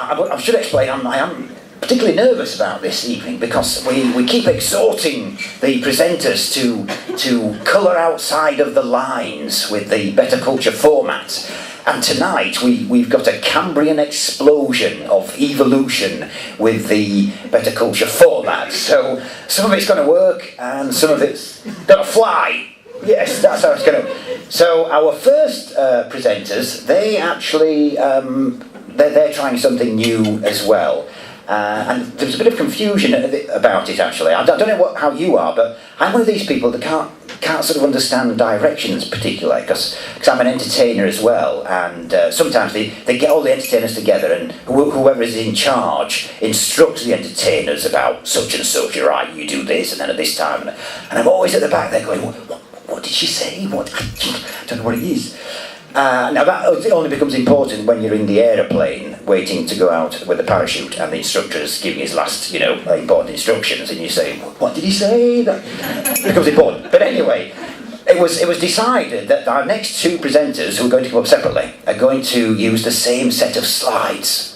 I should explain, I am particularly nervous about this evening because we keep exhorting the presenters to colour outside of the lines with the Bettakultcha format. And tonight we've got a Cambrian explosion of evolution with the Bettakultcha format. So some of it's going to work and some of it's going to fly. Yes, that's how it's going to. So our first presenters, they actually they're trying something new as well. And there's a bit of confusion about it actually. I don't know how you are, but I'm one of these people that can't sort of understand directions particularly because I'm an entertainer as well, and sometimes they get all the entertainers together and whoever is in charge instructs the entertainers about such and such. You're right, you do this and then at this time, and I'm always at the back there going, what did she say? What? I don't know what it is. Now that only becomes important when you're in the aeroplane waiting to go out with the parachute and the instructor's giving his last, important instructions and you say, what did he say? That becomes important. But anyway, it was decided that our next two presenters, who are going to come up separately, are going to use the same set of slides.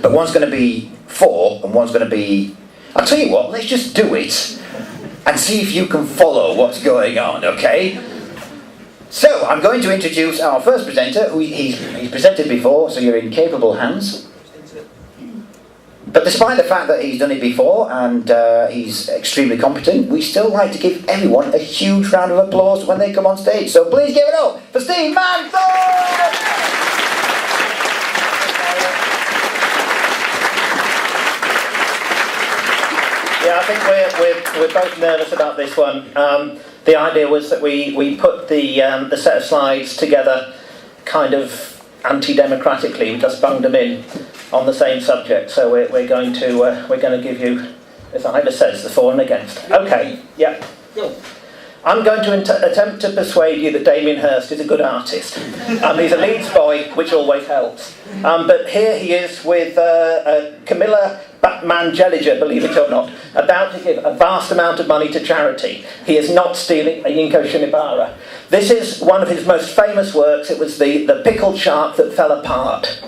But one's going to be 4 and one's going to be... I'll tell you what, let's just do it and see if you can follow what's going on, okay? So, I'm going to introduce our first presenter, who he's presented before, so you're in capable hands. But despite the fact that he's done it before, and he's extremely competent, we still like to give everyone a huge round of applause when they come on stage. So please give it up for Steve Manthorp! Yeah, I think we're both nervous about this one. The idea was that we put the set of slides together kind of anti-democratically. We just bunged them in on the same subject. So we're going to give you, as Ivor says, the for and against. Okay, yeah. Go. I'm going to attempt to persuade you that Damien Hirst is a good artist. He's a Leeds boy, which always helps. But here he is with Camilla Batman Jelliger, believe it or not, about to give a vast amount of money to charity. He is not stealing a Yinko Shimibara. This is one of his most famous works. It was the pickled shark that fell apart.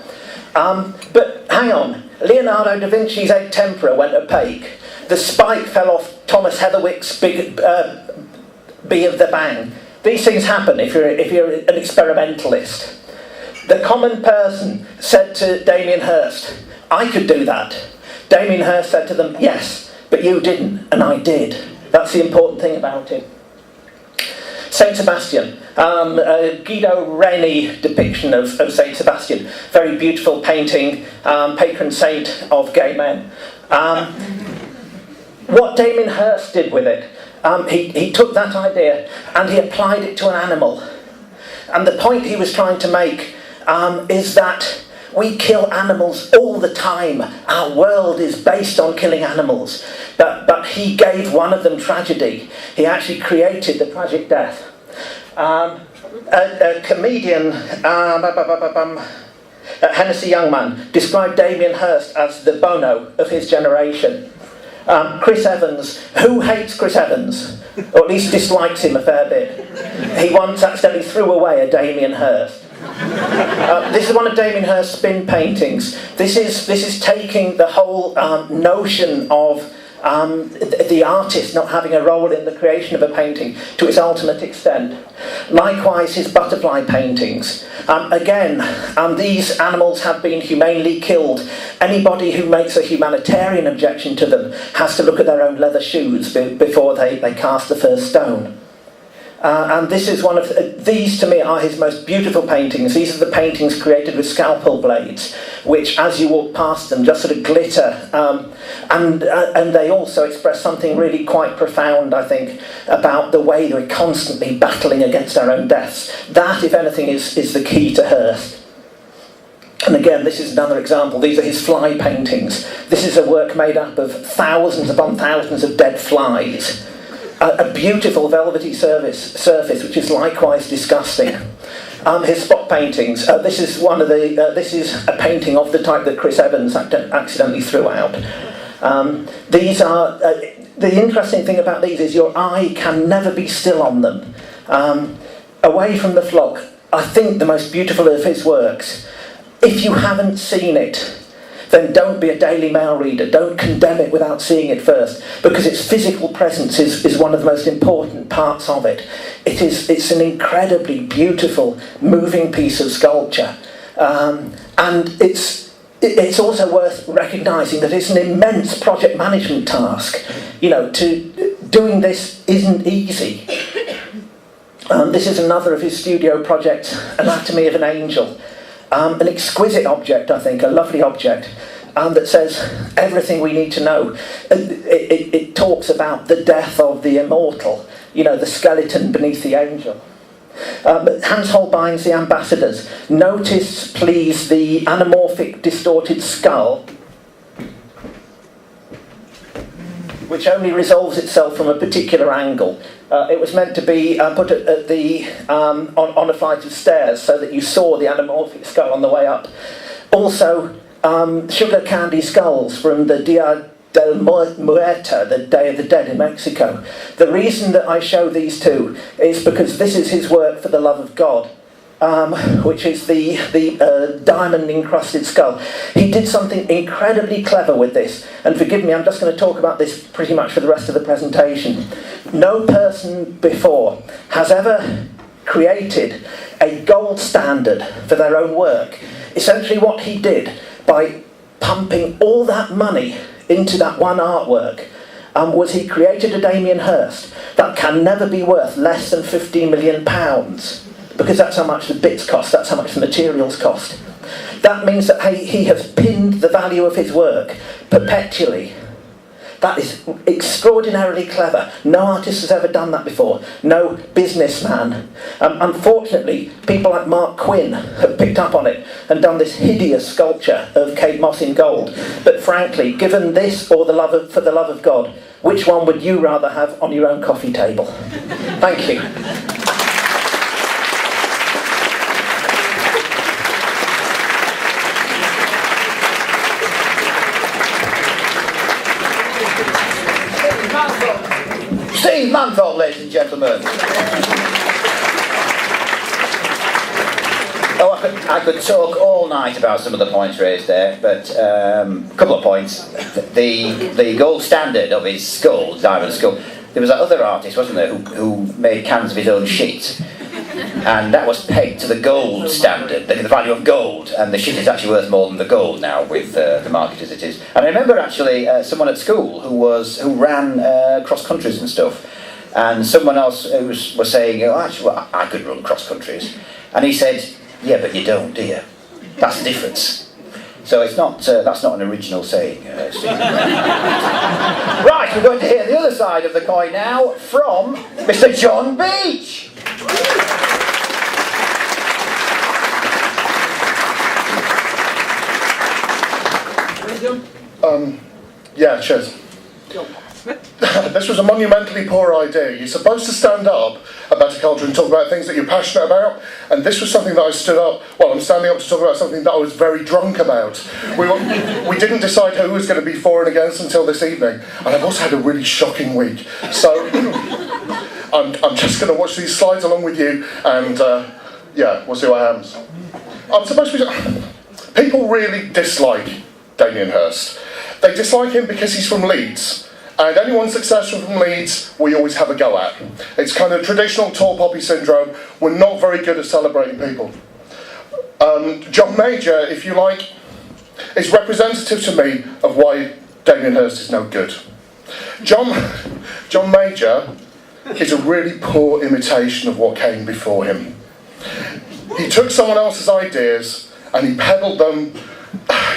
But hang on, Leonardo da Vinci's egg tempera went opaque. The spike fell off Thomas Heatherwick's Bee of the Bang. These things happen if you're an experimentalist. The common person said to Damien Hirst, I could do that. Damien Hirst said to them, yes, but you didn't, and I did. That's the important thing about him. Saint Sebastian, Guido Reni depiction of Saint Sebastian, very beautiful painting, patron saint of gay men. What Damien Hirst did with it, he took that idea and he applied it to an animal. And the point he was trying to make is that we kill animals all the time. Our world is based on killing animals. But he gave one of them tragedy. He actually created the tragic death. A comedian, Hennessy Youngman, described Damien Hirst as the Bono of his generation. Chris Evans, who hates Chris Evans? Or at least dislikes him a fair bit. He once accidentally threw away a Damien Hirst. This is one of Damien Hirst's spin paintings. This is taking the whole notion of the artist not having a role in the creation of a painting to its ultimate extent. Likewise, his butterfly paintings. Again, these animals have been humanely killed. Anybody who makes a humanitarian objection to them has to look at their own leather shoes before they cast the first stone. And this is one of these, to me, are his most beautiful paintings. These are the paintings created with scalpel blades, which, as you walk past them, just sort of glitter. And they also express something really quite profound, I think, about the way that we're constantly battling against our own deaths. That, if anything, is the key to Hirst. And again, this is another example. These are his fly paintings. This is a work made up of thousands upon thousands of dead flies. A beautiful velvety surface, which is likewise disgusting. His spot paintings. This is one of the. This is a painting of the type that Chris Evans accidentally threw out. These are the interesting thing about these is your eye can never be still on them. Away from the flock, I think the most beautiful of his works If you haven't seen it, then don't be a Daily Mail reader. Don't condemn it without seeing it first, because its physical presence is one of the most important parts of it. It's an incredibly beautiful, moving piece of sculpture, and it's also worth recognising that it's an immense project management task. Doing this isn't easy. This is another of his studio projects, Anatomy of an Angel. An exquisite object, I think, a lovely object, that says everything we need to know. It talks about the death of the immortal, the skeleton beneath the angel. But Hans Holbein's The Ambassadors. Notice, please, the anamorphic, distorted skull, which only resolves itself from a particular angle. It was meant to be put at the on a flight of stairs so that you saw the anamorphic skull on the way up. Also, sugar candy skulls from the Dia del Muerto, the Day of the Dead in Mexico. The reason that I show these two is because this is his work for the love of God, which is the diamond-encrusted skull. He did something incredibly clever with this, and forgive me, I'm just going to talk about this pretty much for the rest of the presentation. No person before has ever created a gold standard for their own work. Essentially what he did, by pumping all that money into that one artwork, was he created a Damien Hirst that can never be worth less than £15 million, because that's how much the bits cost, that's how much the materials cost. That means that he has pinned the value of his work perpetually. That is extraordinarily clever. No artist has ever done that before. No businessman. Unfortunately, people like Mark Quinn have picked up on it and done this hideous sculpture of Kate Moss in gold. But frankly, given this or For the Love of God, which one would you rather have on your own coffee table? Thank you. Steve Manthorp, ladies and gentlemen. I could talk all night about some of the points raised there, but a couple of points. The gold standard of his skull, diamond skull, there was that other artist, wasn't there, who made cans of his own shit. And that was pegged to the gold standard, the value of gold, and the shit is actually worth more than the gold now with the market as it is. And I remember actually someone at school who ran cross countries and stuff, and someone else was saying, actually, I could run cross countries, and he said, yeah, but you don't, do you? That's the difference. So it's not that's not an original saying, Stephen. Right, we're going to hear the other side of the coin now from Mr. John Beech. Yeah, cheers. This was a monumentally poor idea. You're supposed to stand up at Bettakultcha and talk about things that you're passionate about, and this was something that I stood up, I'm standing up to talk about something that I was very drunk about. We didn't decide who was going to be for and against until this evening, and I've also had a really shocking week. So I'm just going to watch these slides along with you, and we'll see what happens. I'm supposed to be... People really dislike Damien Hirst. They dislike him because he's from Leeds. And anyone successful from Leeds, we always have a go at. It's kind of traditional tall poppy syndrome. We're not very good at celebrating people. John Major, if you like, is representative to me of why Damien Hirst is no good. John Major is a really poor imitation of what came before him. He took someone else's ideas and he peddled them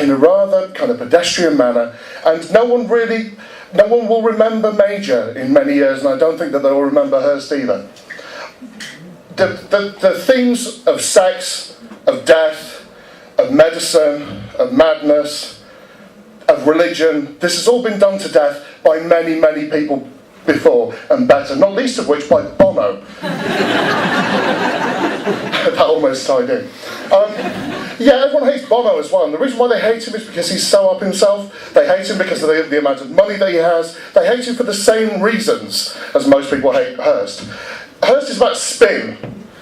in a rather kind of pedestrian manner, and no one will remember Major in many years, and I don't think that they'll remember Hirst either. The themes of sex, of death, of medicine, of madness, of religion, this has all been done to death by many, many people before and better, not least of which by Bono. That almost tied in. Everyone hates Bono as well, and the reason why they hate him is because he's so up himself. They hate him because of the amount of money that he has. They hate him for the same reasons as most people hate Hirst. Hirst is about spin.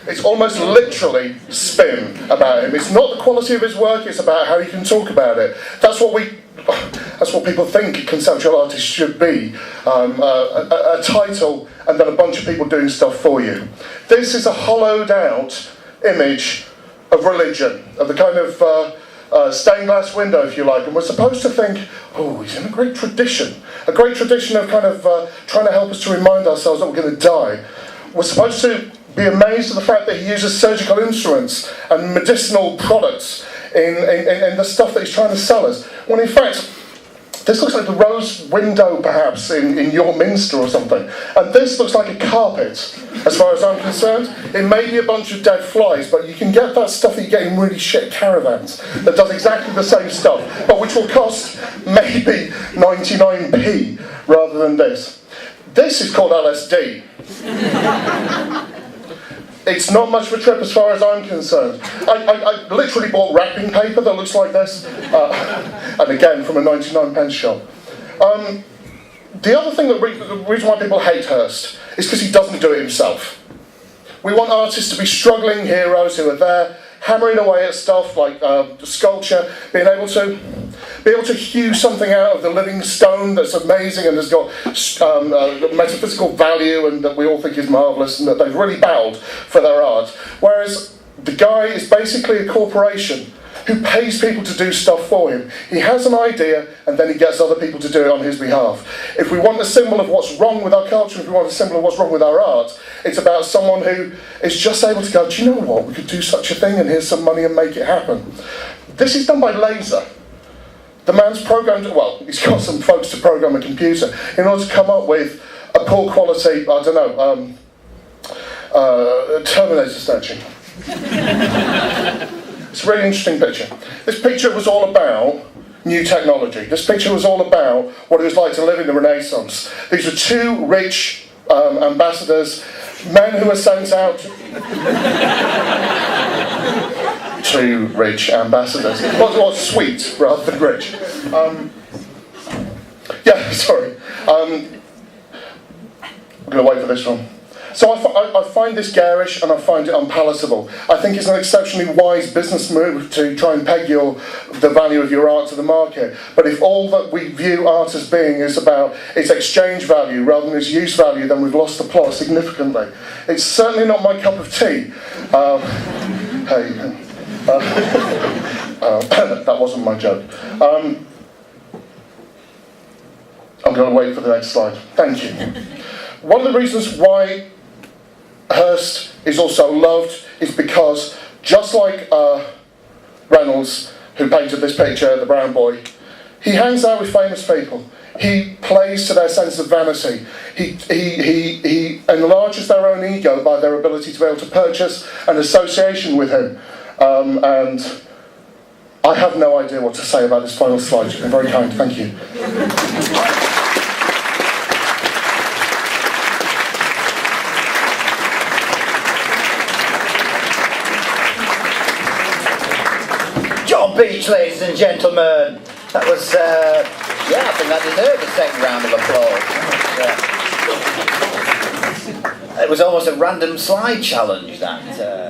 It's almost literally spin about him. It's not the quality of his work, it's about how you can talk about it. That's what people think a conceptual artist should be. A title and then a bunch of people doing stuff for you. This is a hollowed out image of religion, of the kind of stained glass window, if you like, and we're supposed to think, oh, he's in a great tradition of kind of trying to help us to remind ourselves that we're going to die. We're supposed to be amazed at the fact that he uses surgical instruments and medicinal products in the stuff that he's trying to sell us, when in fact, this looks like the rose window, perhaps, in York Minster or something. And this looks like a carpet, as far as I'm concerned. It may be a bunch of dead flies, but you can get that stuff that you get in really shit caravans that does exactly the same stuff, but which will cost maybe 99p rather than this. This is called LSD. It's not much of a trip as far as I'm concerned. I literally bought wrapping paper that looks like this, and again from a 99p shop. The other thing, the reason why people hate Hirst is because he doesn't do it himself. We want artists to be struggling heroes who are there, hammering away at stuff like sculpture, being able to hew something out of the living stone that's amazing and has got metaphysical value and that we all think is marvellous and that they've really bowed for their art. Whereas the guy is basically a corporation who pays people to do stuff for him. He has an idea and then he gets other people to do it on his behalf. If we want a symbol of what's wrong with our culture, if we want a symbol of what's wrong with our art, it's about someone who is just able to go, do you know what, we could do such a thing and here's some money and make it happen. This is done by laser. The man's programmed, well, he's got some folks to program a computer in order to come up with a poor quality, I don't know, Terminator statue. It's a really interesting picture. This picture was all about new technology. This picture was all about what it was like to live in the Renaissance. These were two rich ambassadors, men who were sent out... Two rich ambassadors. Well, sweet rather than rich. Yeah, sorry. I'm going to wait for this one. So I find this garish and I find it unpalatable. I think it's an exceptionally wise business move to try and peg the value of your art to the market. But if all that we view art as being is about its exchange value rather than its use value, then we've lost the plot significantly. It's certainly not my cup of tea. That wasn't my joke. I'm going to wait for the next slide. Thank you. One of the reasons why Hirst is also loved is because, just like Reynolds, who painted this picture, the brown boy, he hangs out with famous people. He plays to their sense of vanity. He enlarges their own ego by their ability to be able to purchase an association with him. And I have no idea what to say about this final slide. You've been very kind. Thank you. Beech, ladies and gentlemen. That was, I think that deserved a second round of applause. It was almost a random slide challenge, that.